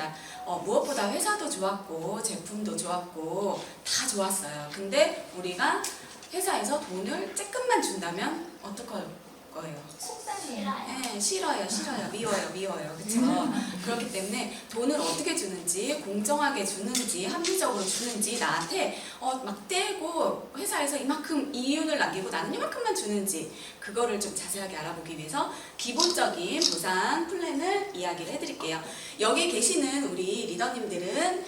좋았습니다. 무엇보다 회사도 좋았고 제품도 좋았고 다 좋았어요. 근데 우리가 회사에서 돈을 조금만 준다면 어떡할 거예요? 속상해요. 네, 싫어요, 미워요. 그쵸? 그렇기 때문에 돈을 어떻게 주는지, 공정하게 주는지, 합리적으로 주는지, 나한테 막 떼고 회사에서 이만큼 이윤을 남기고 나는 이만큼만 주는지, 그거를 좀 자세하게 알아보기 위해서 기본적인 보상 플랜을 이야기를 해드릴게요. 여기 계시는 우리 리더님들은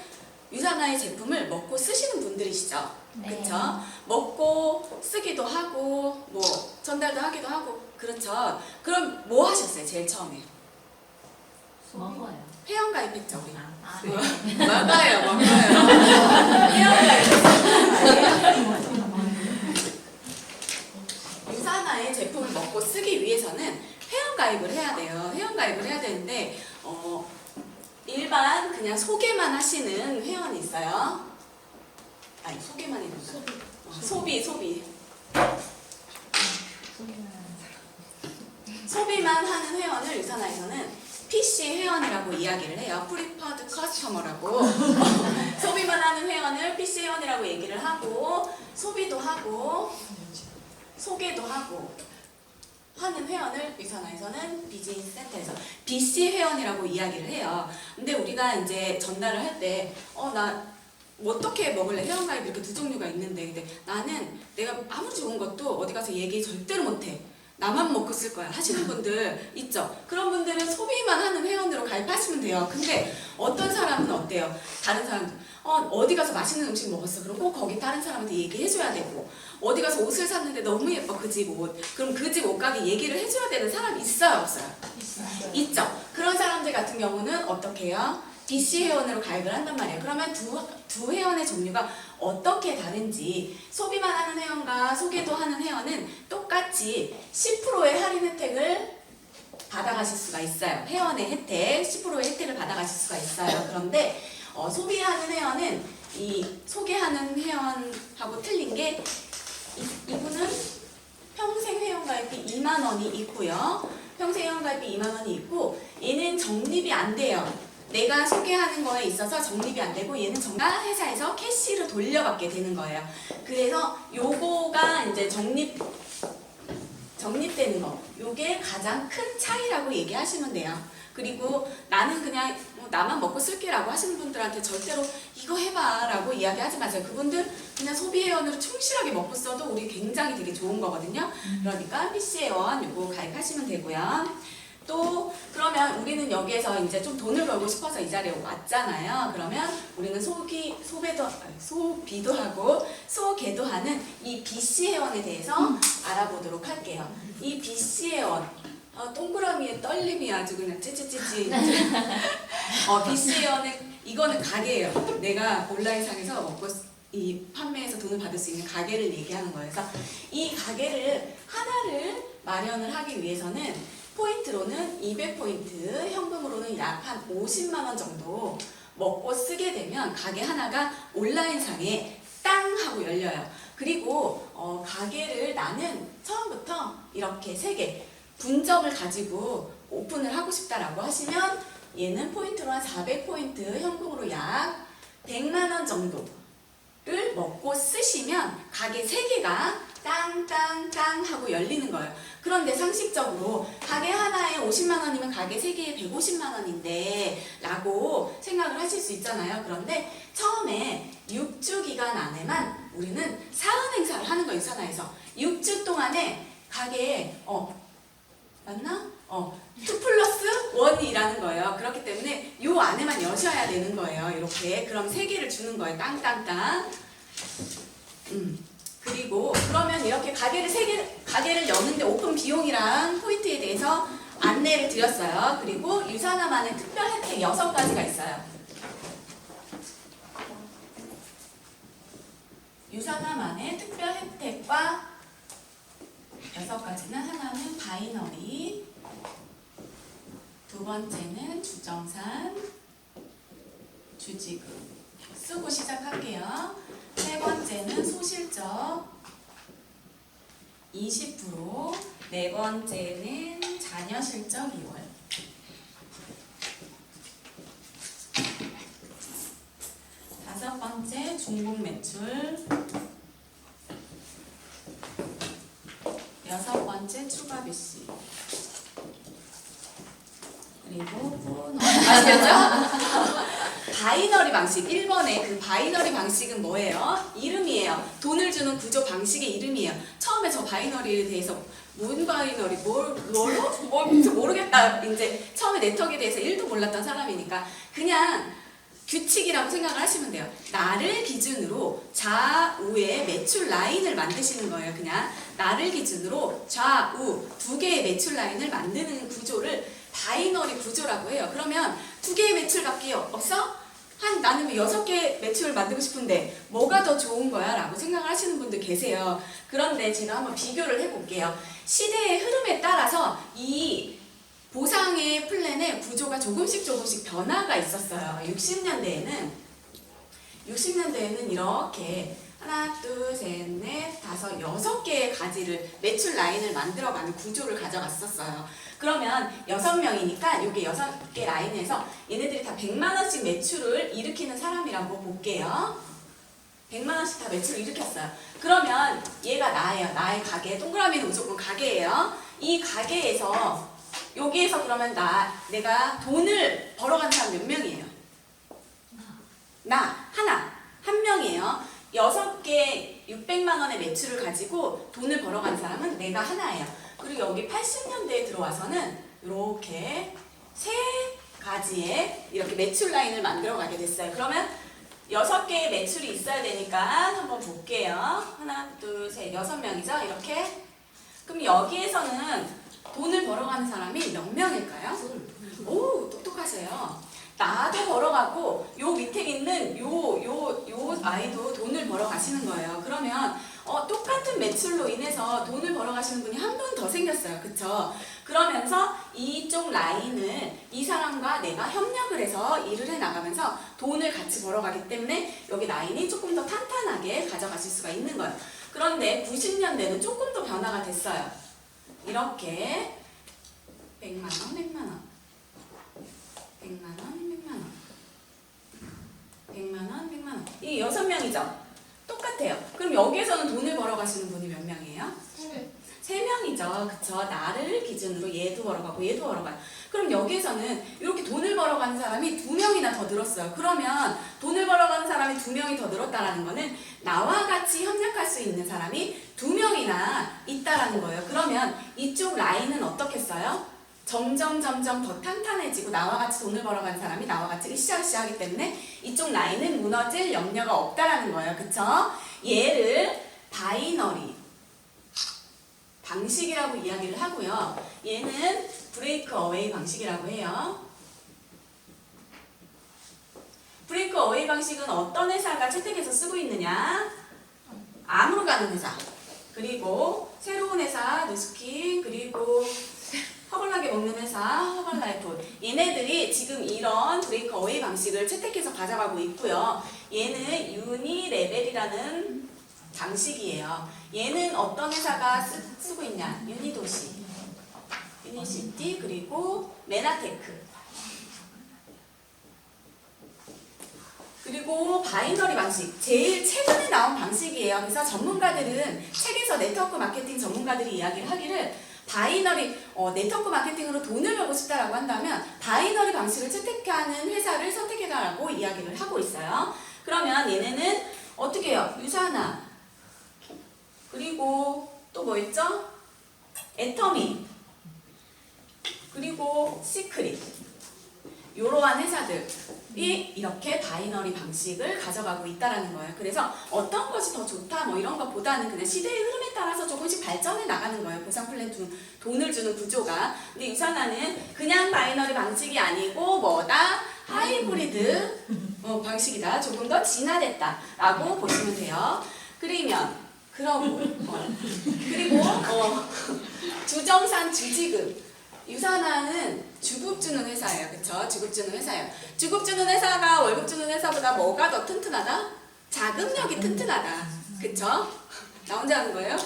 유사나의 제품을 먹고 쓰시는 분들이시죠? 네. 그쵸? 먹고 쓰기도 하고 뭐 전달도 하기도 하고 그렇죠. 그럼 뭐 하셨어요? 제일 처음에 먹어요. 회원 가입했죠 우리. 네. 맞아요. 회원 가입했어요. 유사나의 제품을 먹고 쓰기 위해서는 회원 가입을 해야 돼요. 회원 가입을 해야 되는데 일반 그냥 소개만 하시는 회원이 있어요. 아니 소개만이 된다. 소비. 소비만 하는 회원을 유사나에서는 PC 회원이라고 이야기를 해요. 프리퍼드 커스터머라고. 소비만 하는 회원을 PC 회원이라고 얘기를 하고 소비도 하고 소개도 하고 하는 회원을 유사나에서는 비즈니스 센터에서 BC 회원이라고 이야기를 해요. 근데 우리가 이제 전달을 할 때 나 어떻게 먹을래? 회원가입 이렇게 두 종류가 있는데 근데 나는 내가 아무리 좋은 것도 어디 가서 얘기 절대로 못해. 나만 먹고 쓸 거야 하시는 분들 있죠? 그런 분들은 소비만 하는 회원으로 가입하시면 돼요. 근데 어떤 사람은 어때요? 다른 사람들 어디 가서 맛있는 음식 먹었어. 그럼 꼭 거기 다른 사람한테 얘기해줘야 되고 어디 가서 옷을 샀는데 너무 예뻐 그 집 옷. 그럼 그 집 옷가게 얘기를 해줘야 되는 사람이 있어요? 없어요? 있죠? 그런 사람들 같은 경우는 어떻게 해요? BC 회원으로 가입을 한단 말이에요. 그러면 두 회원의 종류가 어떻게 다른지 소비만 하는 회원과 소개도 하는 회원은 똑같이 10%의 할인 혜택을 받아가실 수가 있어요. 회원의 혜택, 10%의 혜택을 받아가실 수가 있어요. 그런데 소비하는 회원은 이 소개하는 회원하고 틀린 게 이분은 평생 회원가입이 2만 원이 있고요. 평생 회원가입이 2만 원이 있고 얘는 적립이 안 돼요. 내가 소개하는 거에 있어서 적립이 안 되고 얘는 정말 회사에서 캐시로 돌려받게 되는 거예요. 그래서 요거가 이제 적립되는 거, 요게 가장 큰 차이라고 얘기하시면 돼요. 그리고 나는 그냥 나만 먹고 쓸게라고 하시는 분들한테 절대로 이거 해봐 라고 이야기하지 마세요. 그분들 그냥 소비회원으로 충실하게 먹고 써도 우리 굉장히 되게 좋은 거거든요. 그러니까 PC회원 요거 가입하시면 되고요. 또 그러면 우리는 여기에서 이제 좀 돈을 벌고 싶어서 이 자리에 왔잖아요. 그러면 우리는 소비도 하고 소개도 하는 이 BC 회원에 대해서 알아보도록 할게요. 이 BC 회원 동그라미의 떨림이 아주 그냥 찌찌찌찌. BC 회원은 이거는 가게예요. 내가 온라인상에서 이 판매해서 돈을 받을 수 있는 가게를 얘기하는 거예요. 그래서 이 가게를 하나를 마련을 하기 위해서는 포인트로는 200포인트, 현금으로는 약 한 50만 원 정도 먹고 쓰게 되면 가게 하나가 온라인상에 땅 하고 열려요. 그리고 가게를 나는 처음부터 이렇게 3개 분점을 가지고 오픈을 하고 싶다라고 하시면 얘는 포인트로 한 400포인트, 현금으로 약 100만 원 정도를 먹고 쓰시면 가게 3개가 땅땅땅 하고 열리는 거예요. 그런데 상식적으로 가게 하나에 50만 원이면 가게 3개에 150만 원인데 라고 생각을 하실 수 있잖아요. 그런데 처음에 6주 기간 안에만 우리는 사은 행사를 하는 거예요. 유사나에서 6주 동안에 가게에 맞나? 2+1이라는 거예요. 그렇기 때문에 요 안에만 여셔야 되는 거예요. 이렇게 그럼 3개를 주는 거예요. 땅땅땅. 그리고 그러면 이렇게 가게를 여는데 오픈 비용이랑 포인트에 대해서 안내를 드렸어요. 그리고 유사나만의 특별 혜택 6가지가 있어요. 유사나만의 특별 혜택과 6가지는 하나는 바이너리, 두 번째는 주정산, 주지급 쓰고 시작할게요. 세 번째는 소실적 20%, 네 번째는 자녀 실적 2월. 번째 중국 매출. 여섯 번째 추가 BC. 그리고 분호. 아시겠죠? 바이너리 방식. 1번의 그 바이너리 방식은 뭐예요? 이름이에요. 돈을 주는 구조 방식의 이름이에요. 처음에 저 바이너리에 대해서 뭔 바이너리, 모르겠다. 이제 처음에 네트워크에 대해서 1도 몰랐던 사람이니까 그냥 규칙이라고 생각을 하시면 돼요. 나를 기준으로 좌우에 매출 라인을 만드시는 거예요. 그냥 나를 기준으로 좌우 두 개의 매출 라인을 만드는 구조를 바이너리 구조라고 해요. 그러면 두 개의 매출밖에 없어? 나는 6개 매출을 만들고 싶은데 뭐가 더 좋은 거야? 라고 생각을 하시는 분들 계세요. 그런데 제가 한번 비교를 해볼게요. 시대의 흐름에 따라서 이 보상의 플랜의 구조가 조금씩 변화가 있었어요. 60년대에는 이렇게 하나, 둘, 셋, 넷, 다섯, 6개의 가지를 매출 라인을 만들어가는 구조를 가져갔었어요. 그러면 6명이니까 이게 6개 라인에서 얘네들이 다 100만 원씩 매출을 일으키는 사람이라고 볼게요. 100만 원씩 다 매출을 일으켰어요. 그러면 얘가 나예요. 나의 가게. 동그라미는 무조건 가게예요. 이 가게에서 여기에서 그러면 내가 돈을 벌어가는 사람 몇 명이에요? 한 명이에요. 6개 600만 원의 매출을 가지고 돈을 벌어가는 사람은 내가 하나예요. 그리고 여기 80년대에 들어와서는 이렇게 세 가지의 이렇게 매출 라인을 만들어가게 됐어요. 그러면 6개의 매출이 있어야 되니까 한번 볼게요. 하나, 둘, 셋, 6명이죠? 이렇게. 그럼 여기에서는 돈을 벌어가는 사람이 몇 명일까요? 오, 똑똑하세요. 나도 벌어가고 요 밑에 있는 요 아이도 돈을 벌어가시는 거예요. 그러면 똑같은 매출로 인해서 돈을 벌어가시는 분이 한 분 더 생겼어요. 그쵸? 그러면서 이쪽 라인을 이 사람과 내가 협력을 해서 일을 해나가면서 돈을 같이 벌어가기 때문에 여기 라인이 조금 더 탄탄하게 가져가실 수가 있는 거예요. 그런데 90년대는 조금 더 변화가 됐어요. 이렇게 100만 원, 100만 원, 100만 원, 100만 원, 100만 원, 100만 원. 이 6명이죠? 똑같아요. 그럼 여기에서는 돈을 벌어가시는 분이 몇 명이에요? 3명이죠. 그쵸? 나를 기준으로 얘도 벌어가고 얘도 벌어가요. 그럼 여기에서는 이렇게 돈을 벌어가는 사람이 2명이나 더 늘었어요. 그러면 돈을 벌어가는 사람이 2명이 더 늘었다라는 거는 나와 같이 협력할 수 있는 사람이 2명이나 있다라는 거예요. 그러면 이쪽 라인은 어떻겠어요? 점점 더 탄탄해지고 나와 같이 돈을 벌어가는 사람이 나와 같이 으쌰으쌰 하기 때문에 이쪽 라인은 무너질 염려가 없다라는 거예요. 그쵸? 얘를 바이너리 방식이라고 이야기를 하고요. 얘는 브레이크 어웨이 방식이라고 해요. 브레이크 어웨이 방식은 어떤 회사가 채택해서 쓰고 있느냐? 암으로 가는 회사, 그리고 새로운 회사 뉴스킨, 그리고 허벌나게 먹는 회사 허벌라이프, 얘네들이 지금 이런 브레이크 어웨이 방식을 채택해서 가져가고 있고요. 얘는 유니레벨이라는 방식이에요. 얘는 어떤 회사가 쓰고 있냐? 유니도시, 유니시티, 그리고 메나테크, 그리고 바이너리 방식, 제일 최근에 나온 방식이에요. 그래서 전문가들은 책에서 네트워크 마케팅 전문가들이 이야기를 하기를 바이너리 네트워크 마케팅으로 돈을 벌고 싶다라고 한다면 바이너리 방식을 채택하는 회사를 선택해라라고 이야기를 하고 있어요. 그러면 얘네는 어떻게 해요? 유사나, 그리고 또 뭐 있죠? 애터미, 그리고 시크릿, 이러한 회사들이 이렇게 바이너리 방식을 가져가고 있다라는 거예요. 그래서 어떤 것이 더 좋다 뭐 이런 것보다는 그냥 시대의 흐름에 따라서 조금씩 발전해 나가는 거예요. 보상 플랜 돈을 주는 구조가. 근데 유산화는 그냥 바이너리 방식이 아니고 뭐다? 하이브리드 방식이다. 조금 더 진화됐다라고 보시면 돼요. 그리고 주정산 주지급. 유산화는 주급 주는 회사예요. 그쵸? 주급 주는 회사예요. 주급 주는 회사가 월급 주는 회사보다 뭐가 더 튼튼하다? 자금력이 튼튼하다. 그쵸? 나 혼자 하는 거예요?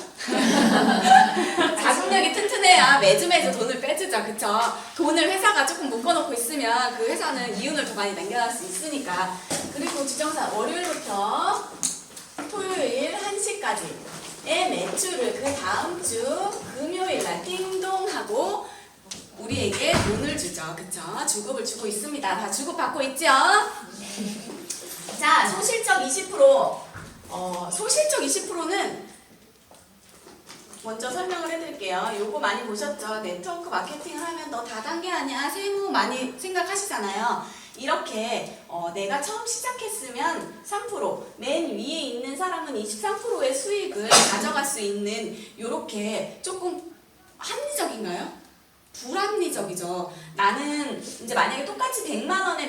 자금력이 튼튼해야 매주 돈을 빼주죠. 그쵸? 돈을 회사가 조금 묶어놓고 있으면 그 회사는 이윤을 더 많이 남겨날 수 있으니까. 그리고 주정사 월요일부터 토요일 1시까지의 매출을 그 다음 주 금요일 날 띵동 하고 우리에게 돈을 주죠. 그쵸? 주급을 주고 있습니다. 다 주급받고 있죠? 자, 소실적 20%. 소실적 20%는 먼저 설명을 해드릴게요. 요거 많이 보셨죠? 네트워크 마케팅을 하면 너 다단계 아니야? 세무 많이 생각하시잖아요. 이렇게 내가 처음 시작했으면 3%, 맨 위에 있는 사람은 23%의 수익을 가져갈 수 있는 요렇게 조금 합리적인가요? 불합리적이죠. 나는 이제 만약에 똑같이 100만 원의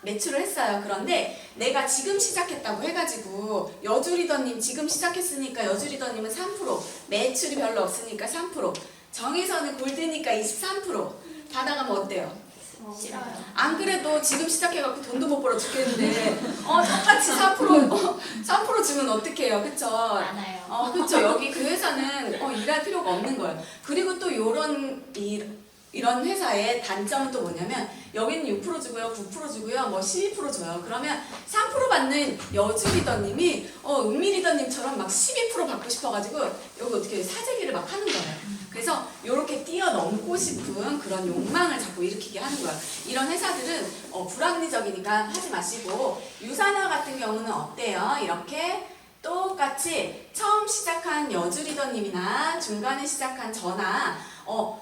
매출을 했어요. 그런데 내가 지금 시작했다고 해가지고 여주리더님 지금 시작했으니까 여주리더님은 3%, 매출이 별로 없으니까 3%, 정혜선은 골드니까 23% 받아가면 어때요? 싫어요. 안 그래도 지금 시작해갖고 돈도 못 벌어 죽겠는데 똑같이 3% 주면 어떡해요, 그쵸? 많아요. 그쵸. 여기 그 회사는 일할 필요가 없는 거예요. 그리고 또 이런 회사의 단점은 또 뭐냐면 여기는 6% 주고요, 9% 주고요, 뭐 12% 줘요. 그러면 3% 받는 여주 리더님이 은미 리더님처럼 막 12% 받고 싶어가지고 여기 어떻게 사재기를 막 하는 거예요. 그래서 이렇게 뛰어넘고 싶은 그런 욕망을 자꾸 일으키게 하는 거예요. 이런 회사들은 불합리적이니까 하지 마시고 유산화 같은 경우는 어때요? 이렇게 똑같이 처음 시작한 여주 리더님이나 중간에 시작한 저나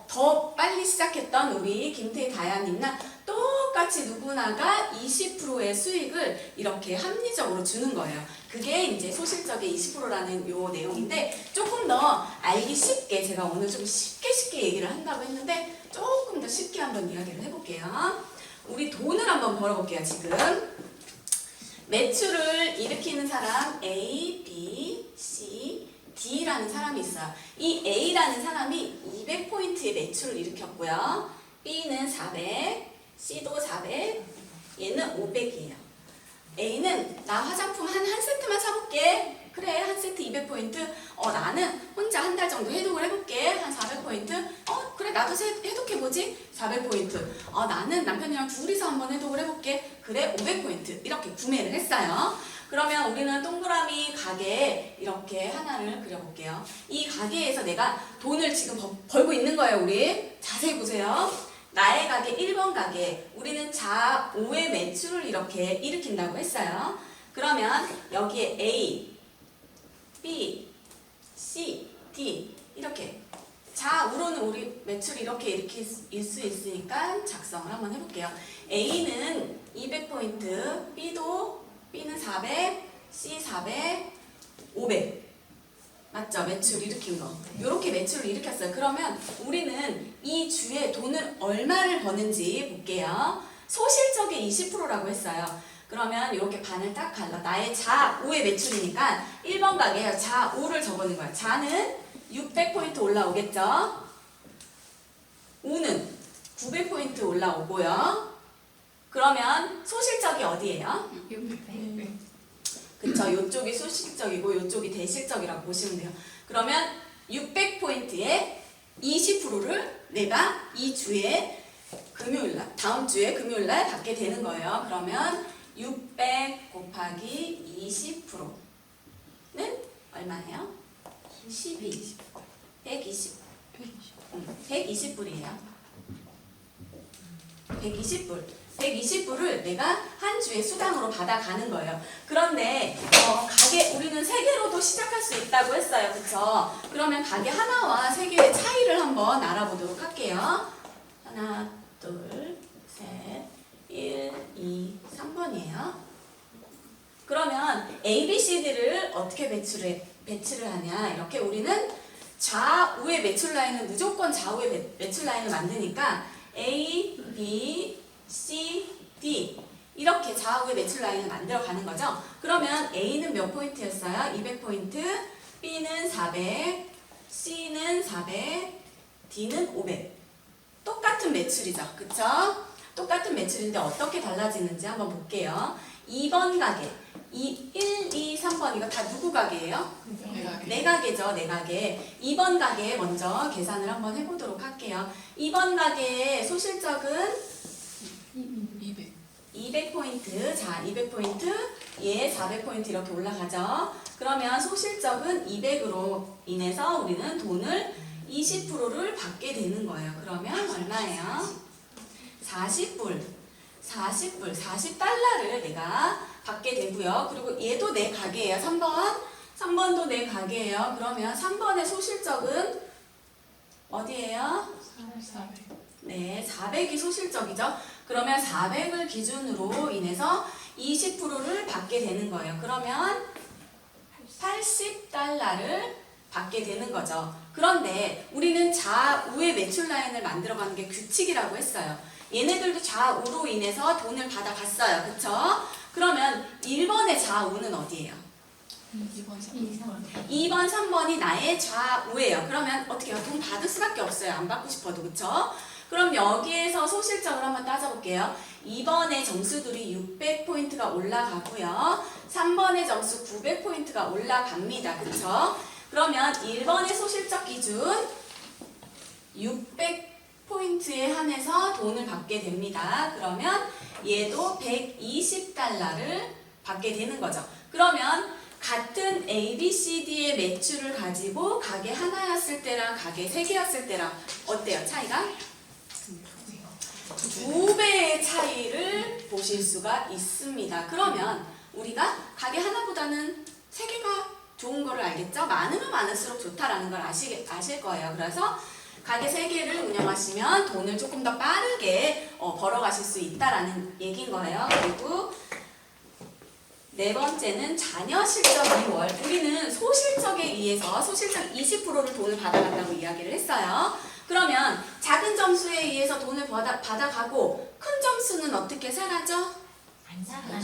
더 빨리 시작했던 우리 김태희 다야님이나 똑같이 누구나가 20%의 수익을 이렇게 합리적으로 주는 거예요. 그게 이제 소실적의 20%라는 요 내용인데 조금 더 알기 쉽게 제가 오늘 좀 쉽게 얘기를 한다고 했는데 조금 더 쉽게 한번 이야기를 해볼게요. 우리 돈을 한번 벌어볼게요. 지금 매출을 일으키는 사람 A, B, C, D라는 사람이 있어요. 이 A라는 사람이 200포인트의 매출을 일으켰고요. B는 400, C도 400, 얘는 500이에요. A는 나 화장품 한 세트만 사볼게. 그래, 한 세트 200포인트. 나는 혼자 한 달 정도 해독을 해볼게. 한 400포인트. 그래, 나도 해독해보지. 400포인트. 나는 남편이랑 둘이서 한번 해독을 해볼게. 그래, 500포인트. 이렇게 구매를 했어요. 그러면 우리는 동그라미 가게 이렇게 하나를 그려볼게요. 이 가게에서 내가 돈을 지금 벌고 있는 거예요, 우리. 자세히 보세요. 나의 가게 1번 가게. 우리는 자 5의 매출을 이렇게 일으킨다고 했어요. 그러면 여기에 A, B, C, D 이렇게 좌우로는 우리 매출이 이렇게 일으킬 수 있으니까 작성을 한번 해볼게요. A는 200포인트, B는 400, C 400, 500 맞죠? 매출 일으킨 거. 이렇게 매출을 일으켰어요. 그러면 우리는 이 주에 돈을 얼마를 버는지 볼게요. 소실적의 20%라고 했어요. 그러면 이렇게 반을 딱 갈라. 나의 자 5의 매출이니까 1번 가게에요. 자 5를 적어는 거야. 자는 600포인트 올라오겠죠? 5는 900포인트 올라오고요. 그러면 소실적이 어디예요? 600. 그쵸? 요쪽이 소실적이고 요쪽이 대실적이라고 보시면 돼요. 그러면 600포인트의 20%를 내가 이 주에 금요일날, 다음 주에 금요일날 받게 되는 거예요. 그러면 600 곱하기 20%는 얼마예요? 12, 120. 120불이에요. 120불. 120불을 내가 한 주에 수당으로 받아가는 거예요. 그런데 가게 우리는 3개로도 시작할 수 있다고 했어요. 그쵸? 그러면 가게 하나와 3개의 차이를 한번 알아보도록 할게요. 하나, 둘, 셋, 1, 2, 3번이에요. 그러면 A, B, C, D를 어떻게 배치를 하냐. 이렇게 우리는 좌우의 매출 라인은 무조건 좌우의 매출 라인을 만드니까 A, B, C, D 이렇게 좌우의 매출 라인을 만들어 가는 거죠. 그러면 A는 몇 포인트였어요? 200포인트, B는 400, C는 400, D는 500. 똑같은 매출이죠. 그쵸? 똑같은 매출인데 어떻게 달라지는지 한번 볼게요. 2번 가게. 1, 2, 3번 이거 다 누구 가게예요? 내가 내 가게죠, 내 가게. 2번 가게 먼저 계산을 한번 해보도록 할게요. 2번 가게의 소실적은 200. 200포인트. 자, 200포인트. 얘 400포인트 이렇게 올라가죠. 그러면 소실적은 200으로 인해서 우리는 돈을 20%를 받게 되는 거예요. 그러면 얼마예요? 40불. 40달러를 내가 받게 되고요. 그리고 얘도 내 가게예요. 3번도 내 가게예요. 그러면 3번의 소실적은 어디예요? 400. 네, 400이 소실적이죠. 그러면 400을 기준으로 인해서 20%를 받게 되는 거예요. 그러면 80달러를 받게 되는 거죠. 그런데 우리는 좌우의 매출 라인을 만들어가는 게 규칙이라고 했어요. 얘네들도 좌우로 인해서 돈을 받아갔어요. 그쵸? 그러면 1번의 좌우는 어디예요? 2번, 3번. 2번, 3번이 나의 좌우예요. 그러면 어떻게 해요? 돈 받을 수밖에 없어요. 안 받고 싶어도. 그쵸? 그럼 여기에서 소실적을 한번 따져볼게요. 2번의 점수들이 600포인트가 올라가고요. 3번의 점수 900포인트가 올라갑니다. 그쵸? 그러면 1번의 소실적 기준 600포인트에 한해서 돈을 받게 됩니다. 그러면 얘도 120달러를 받게 되는 거죠. 그러면 같은 A, B, C, D의 매출을 가지고 가게 하나였을 때랑 가게 세 개였을 때랑 어때요? 차이가? 2배의 차이를 보실 수가 있습니다. 그러면 우리가 가게 하나보다는 세 개가 좋은 거를 알겠죠? 많으면 많을수록 좋다라는 걸 아실 거예요. 그래서 가게 세 개를 운영하시면 돈을 조금 더 빠르게 벌어가실 수 있다라는 얘기인 거예요. 그리고 네 번째는 자녀 실적 2월. 우리는 소실적에 의해서 소실적 20%를 돈을 받아간다고 이야기를 했어요. 그러면 작은 점수에 의해서 돈을 받아가고 큰 점수는 어떻게 사라져?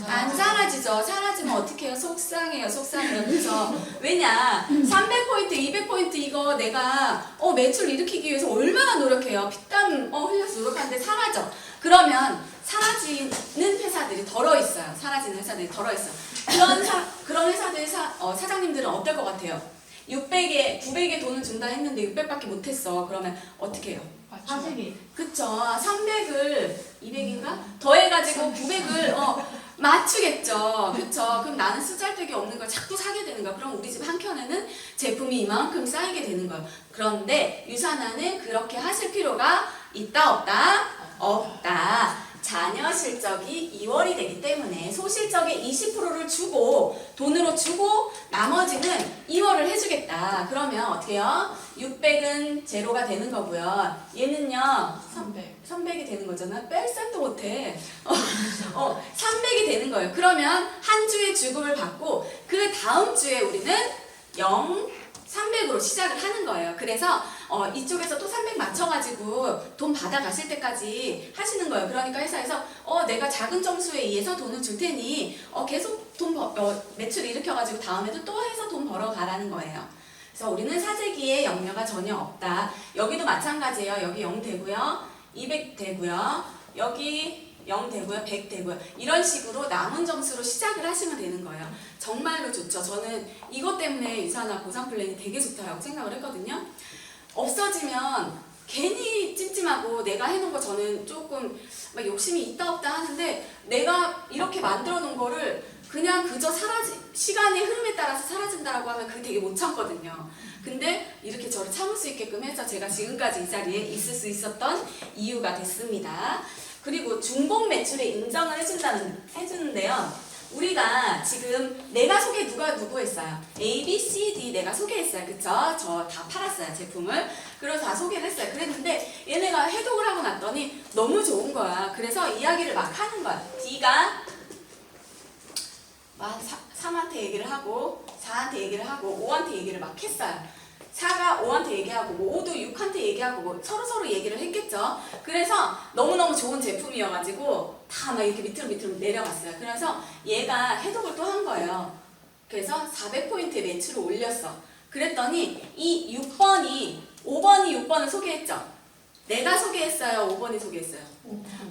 안 사라지죠. 사라지면 어떻게 해요? 속상해요. 그렇죠? 왜냐? 300포인트, 200포인트 이거 내가 매출 일으키기 위해서 얼마나 노력해요. 피땀 흘려서 노력하는데 사라져. 그러면 사라지는 회사들이 덜어 있어요. 그런 회사들 사장님들은 어떨 것 같아요? 900에 돈을 준다 했는데 600밖에 못했어. 그러면 어떻게 해요? 사직이. 그쵸. 300을 200인가? 더해가지고 900을 맞추겠죠. 그쵸. 그럼 나는 쓰잘데기 없는 걸 자꾸 사게 되는 거야. 그럼 우리 집 한켠에는 제품이 이만큼 쌓이게 되는 거예요. 그런데 유산화는 그렇게 하실 필요가 있다 없다? 없다. 자녀 실적이 2월이 되기 때문에 소실적의 20%를 돈으로 주고 나머지는 2월을 해주겠다. 그러면 어떻게 해요? 600은 제로가 되는 거고요. 얘는요 300이 되는 거잖아. 뺄 셈도 못해. 300이 되는 거예요. 그러면 한 주의 주급을 받고 그 다음 주에 우리는 300으로 시작을 하는 거예요. 그래서 이쪽에서 또 300 맞춰가지고 돈 받아가실 때까지 하시는 거예요. 그러니까 회사에서 내가 작은 점수에 의해서 돈을 줄 테니 계속 매출 일으켜가지고 다음에도 또 해서 돈 벌어가라는 거예요. 그래서 우리는 사재기에 염려가 전혀 없다. 여기도 마찬가지예요. 여기 0 되고요. 200 되고요. 여기 0 되고요. 100 되고요. 이런 식으로 남은 점수로 시작을 하시면 되는 거예요. 정말로 좋죠. 저는 이것 때문에 유산화 보상 플랜이 되게 좋다고 생각을 했거든요. 없어지면 괜히 찜찜하고 내가 해놓은 거 저는 조금 막 욕심이 있다 없다 하는데 내가 이렇게 만들어 놓은 거를 그냥 그저 시간의 흐름에 따라서 사라진다라고 하면 그게 되게 못 참거든요. 근데 이렇게 저를 참을 수 있게끔 해서 제가 지금까지 이 자리에 있을 수 있었던 이유가 됐습니다. 그리고 중복 매출에 인정을 해주는데요. 우리가 지금 내가 소개 누구 했어요? A, B, C, D 내가 소개했어요. 그쵸? 저 다 팔았어요. 제품을. 그래서 다 소개를 했어요. 그랬는데 얘네가 해독을 하고 났더니 너무 좋은 거야. 그래서 이야기를 막 하는 거야. D가 3한테 얘기를 하고 4한테 얘기를 하고 5한테 얘기를 막 했어요. 4가 5한테 얘기하고 5도 6한테 얘기하고 서로 얘기를 했겠죠. 그래서 너무너무 좋은 제품이어가지고 다 막 이렇게 밑으로 내려갔어요. 그래서 얘가 해독을 또 한 거예요. 그래서 400포인트의 매출을 올렸어. 그랬더니 이 5번이 6번을 소개했죠. 내가 소개했어요? 5번이 소개했어요?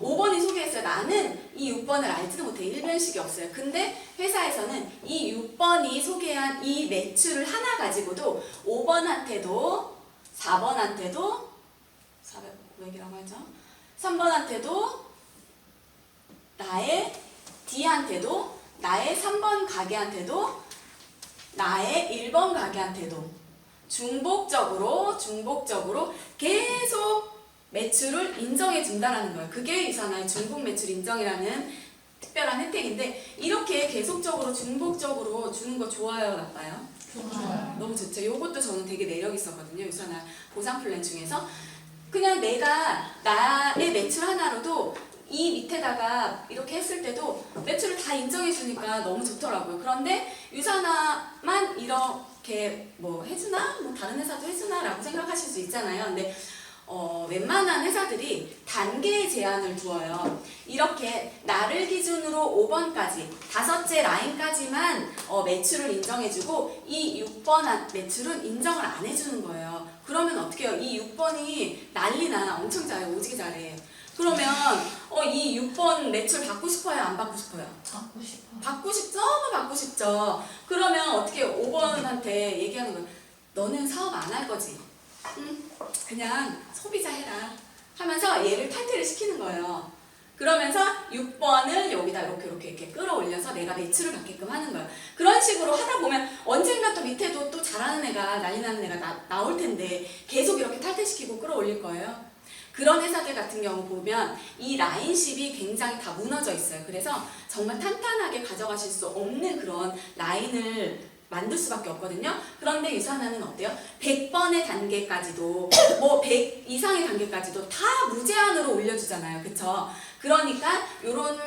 5번이 소개했어요. 나는 이 6번을 알지도 못해. 일면식이 없어요. 근데 회사에서는 이 6번이 소개한 이 매출을 하나 가지고도 5번한테도 4번한테도 400이라고 하죠. 3번한테도 나의 D한테도 나의 3번 가게한테도 나의 1번 가게한테도 중복적으로 계속 매출을 인정해 준다라는 거예요. 그게 유산화의 중복 매출 인정이라는 특별한 혜택인데 이렇게 계속적으로 중복적으로 주는 거 좋아요, 나빠요? 좋아요. 너무 좋죠. 이것도 저는 되게 매력 있었거든요. 유산화 보상 플랜 중에서 그냥 내가 나의 매출 하나로도 이 밑에다가 이렇게 했을 때도 매출을 다 인정해 주니까 너무 좋더라고요. 그런데 유산화만 이렇게 뭐 해주나? 뭐 다른 회사도 해주나? 라고 생각하실 수 있잖아요. 근데 웬만한 회사들이 단계 제한을 두어요. 이렇게 나를 기준으로 5번까지 5째 라인까지만 매출을 인정해주고 이 6번 매출은 인정을 안 해주는 거예요. 그러면 어떻게 해요? 이 6번이 난리나 엄청 잘해. 오지게 잘해. 그러면 이 6번 매출 받고 싶어요? 안 받고 싶어요? 받고 싶어. 받고 싶죠? 받고 싶죠. 그러면 어떻게 5번한테 얘기하는 거예요? 너는 사업 안 할 거지? 응? 그냥 소비자 해라 하면서 얘를 탈퇴를 시키는 거예요. 그러면서 6번을 여기다 이렇게 끌어올려서 내가 매출을 받게끔 하는 거예요. 그런 식으로 하다 보면 언젠가 또 밑에도 또 잘하는 애가 난리 나는 애가 나올 텐데 계속 이렇게 탈퇴시키고 끌어올릴 거예요. 그런 회사들 같은 경우 보면 이 라인십이 굉장히 다 무너져 있어요. 그래서 정말 탄탄하게 가져가실 수 없는 그런 라인을 만들 수밖에 없거든요. 그런데 유산화는 어때요? 100번의 단계까지도 뭐 100 이상의 단계까지도 다 무제한으로 올려주잖아요. 그쵸? 그러니까 이런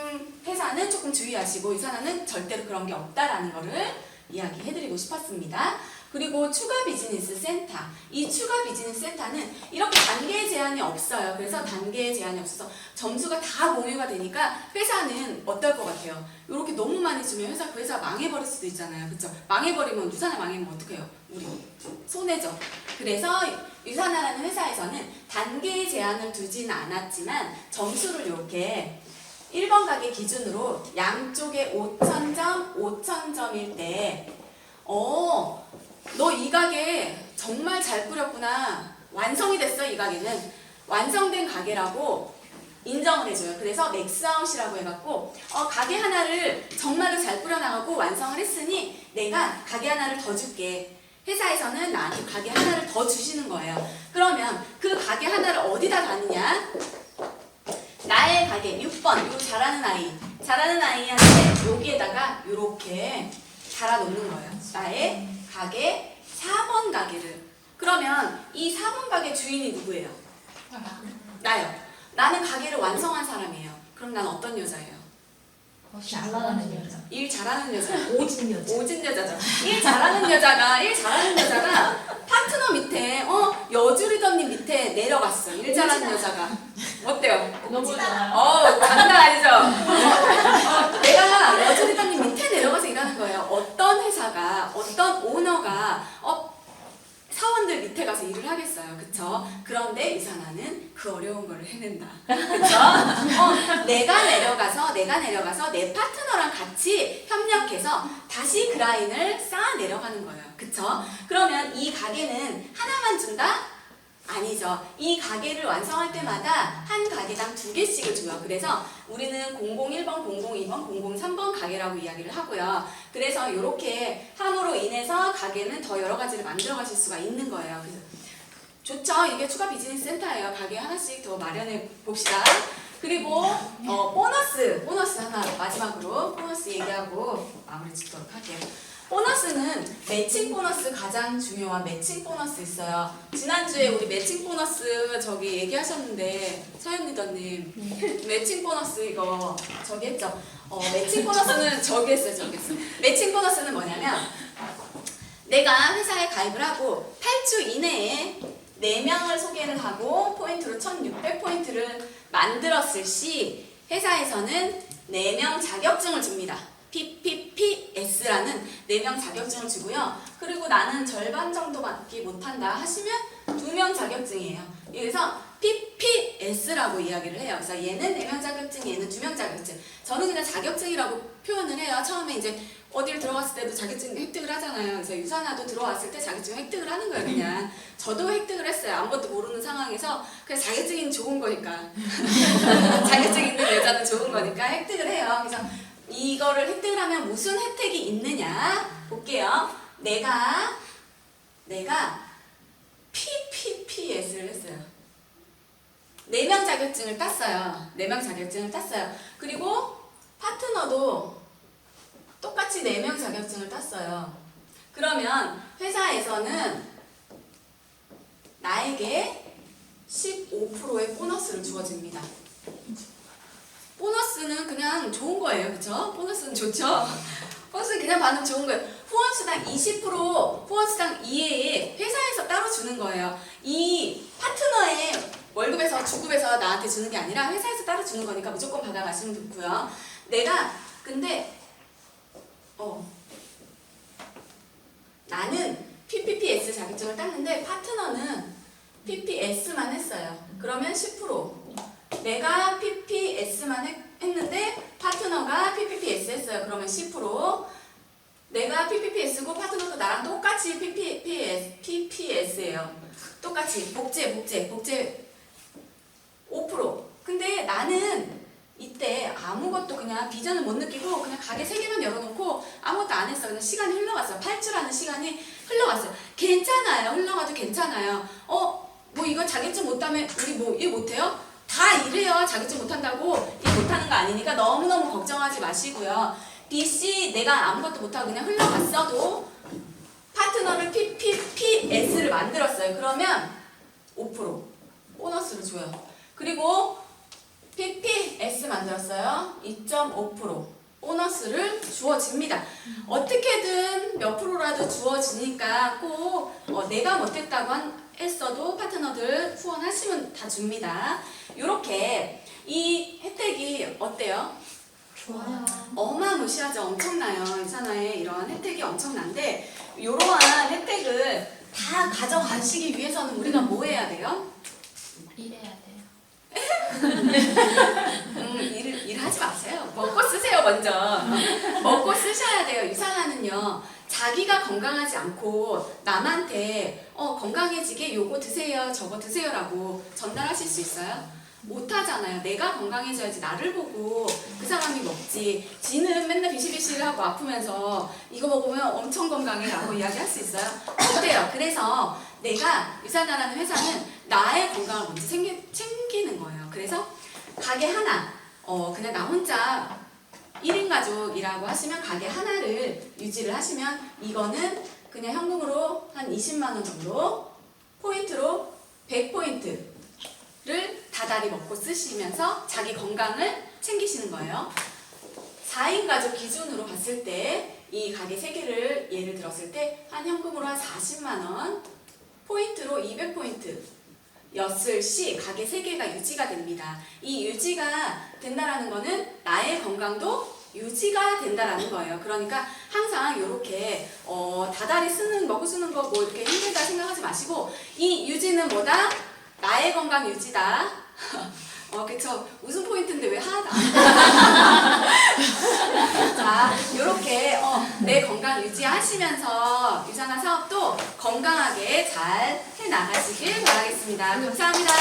회사는 조금 주의하시고 유산화는 절대로 그런 게 없다라는 거를 이야기해드리고 싶었습니다. 그리고 추가 비즈니스 센터. 이 추가 비즈니스 센터는 이렇게 단계 제한이 없어요. 그래서 단계 제한이 없어서 점수가 다 공유가 되니까 회사는 어떨 것 같아요? 이렇게 너무 많이 주면 그 회사 망해버릴 수도 있잖아요. 그쵸? 망해버리면 유산화 망하면 어떡해요? 우리 손해죠. 그래서 유산화라는 회사에서는 단계 제한을 두지는 않았지만 점수를 이렇게 1번 가게 기준으로 양쪽에 5,000점, 5,000점일 때 너 이 가게 정말 잘 꾸렸구나. 완성이 됐어. 이 가게는 완성된 가게라고 인정을 해줘요. 그래서 맥스아웃이라고 해갖고 가게 하나를 정말로 잘 꾸려나가고 완성을 했으니 내가 가게 하나를 더 줄게. 회사에서는 나한테 가게 하나를 더 주시는 거예요. 그러면 그 가게 하나를 어디다 다느냐? 나의 가게 6번 요 잘하는 아이한테 여기에다가 이렇게 달아놓는 거예요. 나의 가게 4번 가게를. 그러면 이 4번 가게 주인이 누구예요? 나요. 나는 가게를 완성한 사람이에요. 그럼 난 어떤 여자예요? 잘 나가는 여자. 일 잘하는 여자. 오진 여자. 오진 여자죠. 일 잘하는 여자가 파트너 밑에 여주리더님 밑에 내려갔어. 일 잘하는 여자가. 어때요? 너무 좋아요. 장난 아니죠? 내가 여주리더님 밑에 내려가서 일하는 거예요. 어떤 회사가, 어떤 오너가 사원들 밑에 가서 일을 하겠어요. 그쵸? 그런데 유산화는 그 어려운 거를 해낸다. 그쵸? 내가 내려가서 내 파트너랑 같이 협력해서 다시 그 라인을 쌓아 내려가는 거예요. 그쵸? 그러면 이 가게는 하나만 준다? 아니죠. 이 가게를 완성할 때마다 한 가게당 2개씩을 줘요. 그래서 우리는 001번, 002번, 003번 가게라고 이야기를 하고요. 그래서 이렇게 함으로 인해서 가게는 더 여러 가지를 만들어 가실 수가 있는 거예요. 그래서 좋죠. 이게 추가 비즈니스 센터예요. 가게 하나씩 더 마련해 봅시다. 그리고 보너스 하나 마지막으로 보너스 얘기하고 마무리 짓도록 할게요. 보너스는 매칭 보너스 가장 중요한 매칭 보너스 있어요. 지난주에 우리 매칭 보너스 저기 얘기하셨는데 서현 리더님 매칭 보너스 이거 저기 했죠? 매칭 보너스는 저기 했어요. 매칭 보너스는 뭐냐면 내가 회사에 가입을 하고 8주 이내에 4명을 소개를 하고 포인트로 1600포인트를 만들었을 시 회사에서는 4명 자격증을 줍니다. PPPS라는 4명 자격증을 주고요. 그리고 나는 절반 정도밖에 못한다 하시면 2명 2명 자격증이에요. 그래서 PPS라고 이야기를 해요. 그래서 얘는 4명 자격증, 얘는 2명 자격증. 저는 그냥 자격증이라고 표현을 해요. 처음에 이제 어디를 들어갔을 때도 자격증 획득을 하잖아요. 그래서 유산화도 들어왔을 때 자격증 획득을 하는 거예요. 그냥 저도 획득을 했어요. 아무것도 모르는 상황에서 그냥 자격증이 좋은 거니까 자격증 있는 여자는 좋은 거니까 획득을 해요. 그래서 이거를 획득을 하면 무슨 혜택이 있느냐 볼게요. 내가 PPPS를 했어요. 4명 자격증을 땄어요. 4명 자격증을 땄어요. 그리고 파트너도 똑같이 4명 자격증을 땄어요. 그러면 회사에서는 나에게 15%의 보너스를 주어집니다. 보너스는 그냥 좋은 거예요. 그쵸? 보너스는 좋죠? 보너스는 그냥 받으면 좋은 거예요. 후원수당 20%, 후원수당 이외에 회사에서 따로 주는 거예요. 이 파트너의 월급에서 주급에서 나한테 주는 게 아니라 회사에서 따로 주는 거니까 무조건 받아가시면 좋고요. 내가 근데 나는 PPPS 자격증을 땄는데 파트너는 PPS만 했어요. 그러면 10%. 내가 PPS만 했는데 파트너가 PPPS 했어요. 그러면 10%. 내가 PPPS고 파트너도 나랑 똑같이 PPS예요. 똑같이 복제 5%. 근데 나는 이때 아무것도 그냥 비전을 못 느끼고 그냥 가게 3개만 열어놓고 아무것도 안 했어. 그냥 시간이 흘러갔어요. 8주라는 시간이 흘러갔어요. 괜찮아요. 흘러가도 괜찮아요. 뭐 이거 자격증 못하면 우리 뭐 일 못해요? 다 이래요. 자격증 못한다고 일 못하는 거 아니니까 너무너무 걱정하지 마시고요. BC 내가 아무것도 못하고 그냥 흘러갔어도 파트너를 PPPS를 만들었어요. 그러면 5% 보너스를 줘요. 그리고 PPS 만들었어요. 2.5% 보너스를 주어집니다. 어떻게든 몇 프로라도 주어지니까 꼭 내가 못했다고 했어도 파트너들 후원하시면 다 줍니다. 이렇게 이 혜택이 어때요? 좋아요. 어마무시하죠. 엄청나요. 유산화에 이런 혜택이 엄청난데 이러한 혜택을 다 가져가시기 위해서는 우리가 뭐 해야 돼요? 일해야 돼요. 일하지 마세요. 먹고 쓰세요, 먼저. 먹고 쓰셔야 돼요. 유산화는요, 자기가 건강하지 않고 남한테 건강해지게 요거 드세요, 저거 드세요라고 전달하실 수 있어요? 못하잖아요. 내가 건강해져야지 나를 보고 그 사람이 먹지. 지는 맨날 비실비실하고 아프면서 이거 먹으면 엄청 건강해라고 이야기할 수 있어요? 못해요. 그래서 내가 유산화라는 회사는 나의 건강을 먼저 챙기는 거예요. 그래서 가게 하나, 그냥 나 혼자 1인 가족이라고 하시면 가게 하나를 유지를 하시면 이거는 그냥 현금으로 한 20만 원 정도, 포인트로 100포인트를 다달이 먹고 쓰시면서 자기 건강을 챙기시는 거예요. 4인 가족 기준으로 봤을 때 이 가게 3개를 예를 들었을 때 한 현금으로 한 40만 원, 포인트로 200포인트 였을 시 가게 3개가 유지가 됩니다. 이 유지가 된다라는 거는 나의 건강도 유지가 된다라는 거예요. 그러니까 항상 이렇게 다달이 먹고 쓰는 거 뭐 이렇게 힘들다 생각하지 마시고 이 유지는 뭐다? 나의 건강 유지다. 그쵸. 무슨 포인트인데 왜 하나도 안 자, 요렇게 내 건강 유지하시면서 유산화 사업도 건강하게 잘 해나가시길 바라겠습니다. 감사합니다.